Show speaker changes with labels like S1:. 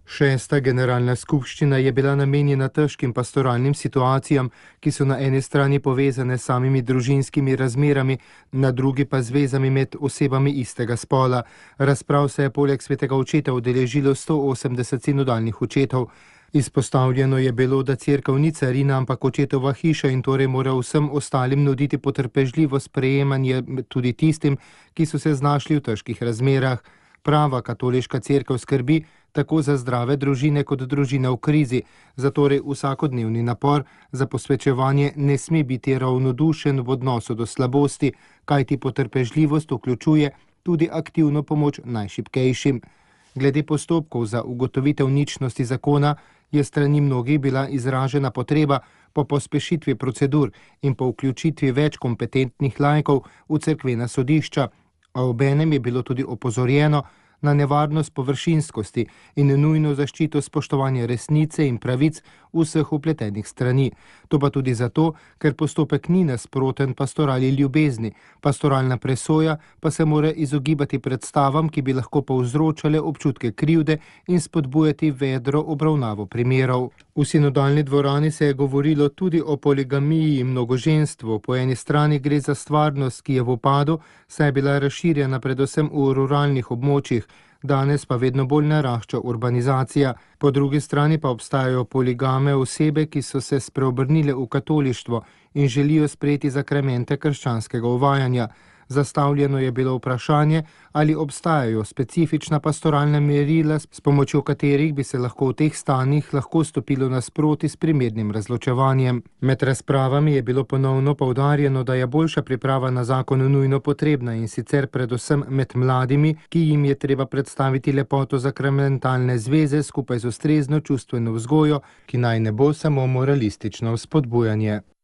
S1: Šesta generalna skupščina je bila namenjena težkim pastoralnim situacijam, ki so na eni strani povezane s samimi družinskimi razmerami, na drugi pa z vezami med osebami istega spola. Razprav se je poleg svetega očeta udeležilo 180 sinodalnih očetov. Izpostavljeno je bilo, da cerkev ni carina, ampak očetova hiša in torej mora vsem ostalim nuditi potrpežljivo sprejemanje, tudi tistim, ki so se znašli v težkih razmerah. Prava katoliška cerkev skrbi tako za zdrave družine kot družine v krizi, zatorej vsakodnevni napor za posvečevanje ne sme biti ravnodušen v odnosu do slabosti, kajti potrpežljivost vključuje tudi aktivno pomoč najšibkejšim. Glede postopkov za ugotovitev ničnosti zakona je strani mnogih bila izražena potreba po pospešitvi procedur in po vključitvi več kompetentnih laikov v cerkvena sodišča, a obenem je bilo tudi opozorjeno na nevarnost površinskosti in nujno zaščito spoštovanja resnice in pravic vseh vpletenih strani. To pa tudi zato, ker postopek ni nasproten pastorali ljubezni, pastoralna presoja pa se mora izogibati predstavam, ki bi lahko povzročale občutke krivde in spodbujati vedro obravnavo primerov. V sinodalni dvorani se je govorilo tudi o poligamiji in mnogoženstvu. Po eni strani gre za stvarnost, ki je v upadu, saj je bila razširjena predvsem v ruralnih območjih, danes pa vedno bolj narašča urbanizacija. Po drugi strani pa obstajajo poligame osebe, ki so se spreobrnile v katolištvo in želijo sprejeti zakramente krščanskega uvajanja. Zastavljeno je bilo vprašanje, ali obstajajo specifična pastoralna merila, s pomočjo katerih bi se lahko v teh stanjih lahko stopilo nasproti s primernim razločevanjem. Med razpravami je bilo ponovno poudarjeno, da je boljša priprava na zakon nujno potrebna in sicer predvsem med mladimi, ki jim je treba predstaviti lepoto zakramentalne zveze skupaj z ustrezno čustveno vzgojo, ki naj ne bo samo moralistično vzpodbujanje.